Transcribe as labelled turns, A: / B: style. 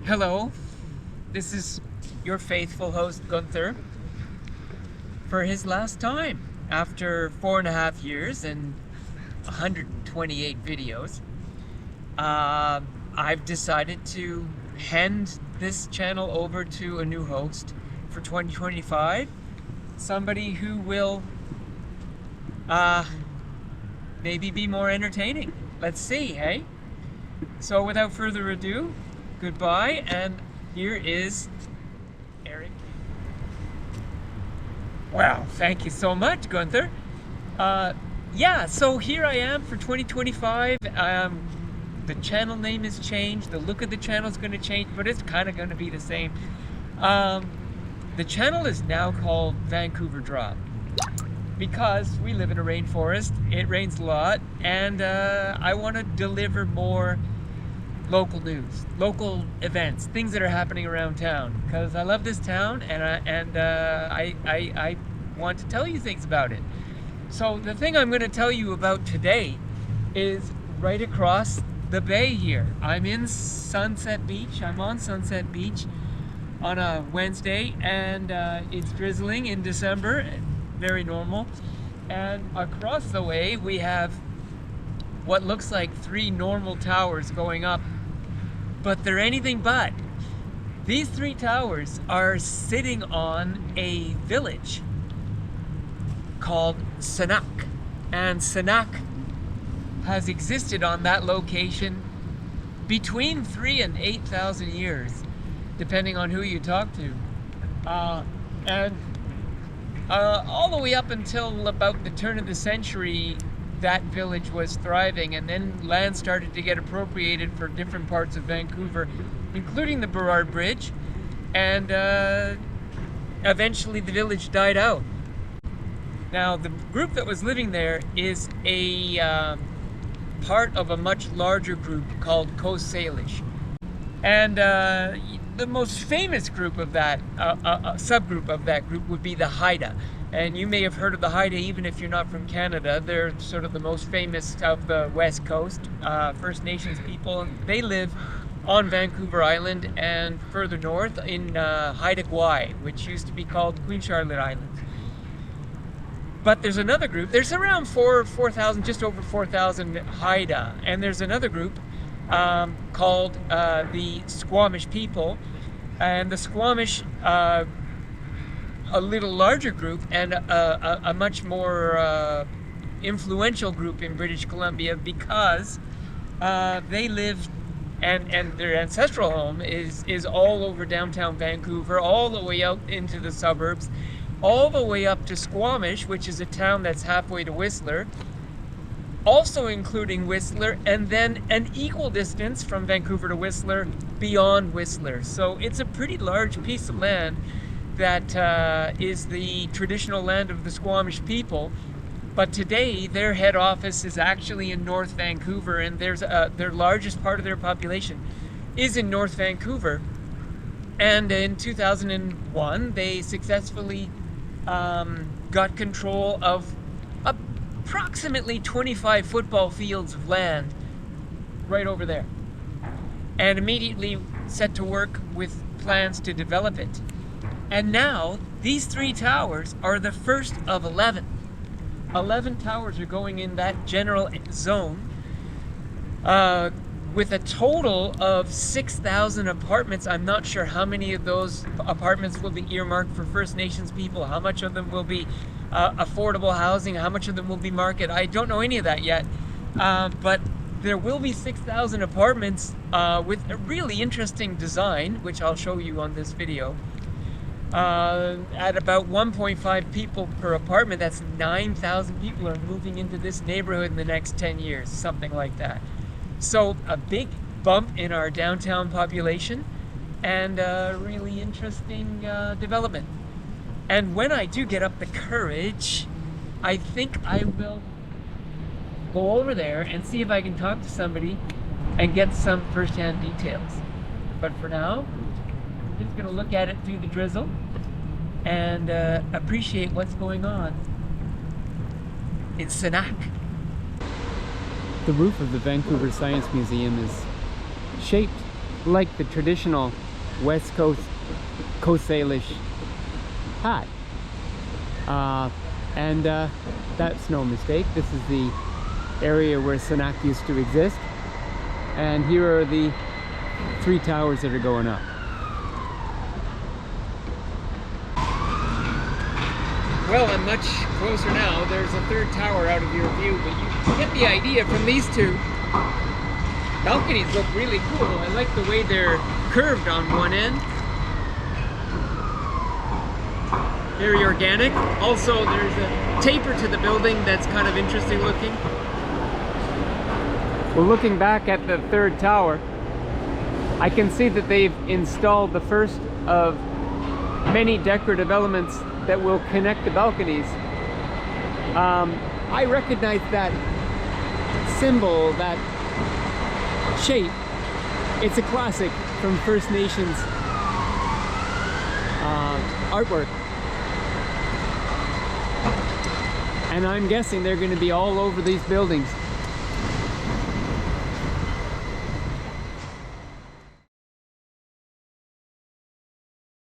A: Hello, this is your faithful host Gunther for his last time after 4.5 years and 128 videos. I've decided to hand this channel over to a new host for 2025, somebody who will maybe be more entertaining. Let's see, hey? So without further ado, goodbye, and here is Eric. Wow, thank you so much, Gunther. Yeah, so here I am for 2025. The channel name has changed, the look of the channel is going to change, but it's kind of going to be the same. The channel is now called Vancouver Drop because we live in a rainforest, it rains a lot, and I want to deliver more local news, local events, things that are happening around town, because I love this town and I want to tell you things about it. So the thing I'm going to tell you about today is right across the bay here. I'm in Sunset Beach. I'm on Sunset Beach on a Wednesday, and it's drizzling in December, very normal. And across the way we have what looks like 3 normal towers going up, but they're anything but. These 3 towers are sitting on a village called Sanak, and Sanak has existed on that location between 3,000 and 8,000 years, depending on who you talk to, and all the way up until about the turn of the century, that village was thriving, and then land started to get appropriated for different parts of Vancouver, including the Burrard Bridge, and eventually the village died out. Now, the group that was living there is a part of a much larger group called Coast Salish, and the most famous group of that, subgroup of that group, would be the Haida. And you may have heard of the Haida even if you're not from Canada. They're sort of the most famous of the West Coast, First Nations people. They live on Vancouver Island and further north in Haida Gwaii, which used to be called Queen Charlotte Island. But there's another group. There's around 4,000, just over 4,000 Haida, and there's another group called the Squamish people, and the Squamish, a little larger group and a much more influential group in British Columbia, because they live, and their ancestral home is all over downtown Vancouver, all the way out into the suburbs, all the way up to Squamish, which is a town that's halfway to Whistler, also including Whistler, and then an equal distance from Vancouver to Whistler beyond Whistler. So it's a pretty large piece of land that is the traditional land of the Squamish people. But today their head office is actually in North Vancouver, and there's their largest part of their population is in North Vancouver. And in 2001 they successfully got control of approximately 25 football fields of land right over there, and immediately set to work with plans to develop it. And now these 3 towers are the first of 11. 11 towers are going in that general zone, with a total of 6,000 apartments. I'm not sure how many of those apartments will be earmarked for First Nations people, how much of them will be affordable housing, how much of them will be market. I don't know any of that yet, but there will be 6,000 apartments with a really interesting design, which I'll show you on this video. At about 1.5 people per apartment, that's 9,000 people are moving into this neighborhood in the next 10 years, something like that. So a big bump in our downtown population, and a really interesting development. And when I do get up the courage, I think I will go over there and see if I can talk to somebody and get some first-hand details. But for now, I'm just going to look at it through the drizzle and appreciate what's going on in Sanak.
B: The roof of the Vancouver Science Museum is shaped like the traditional West Coast Coast Salish hat. That's no mistake. This is the area where Sanak used to exist. And here are the 3 towers that are going up.
A: Well, I'm much closer now. There's a 3rd tower out of your view, but you get the idea from these 2. Balconies look really cool. I like the way they're curved on one end. Very organic. Also, there's a taper to the building that's kind of interesting looking.
B: Well, looking back at the 3rd tower, I can see that they've installed the first of many decorative elements that will connect the balconies. I recognize that symbol, that shape. It's a classic from First Nations artwork. And I'm guessing they're going to be all over these buildings.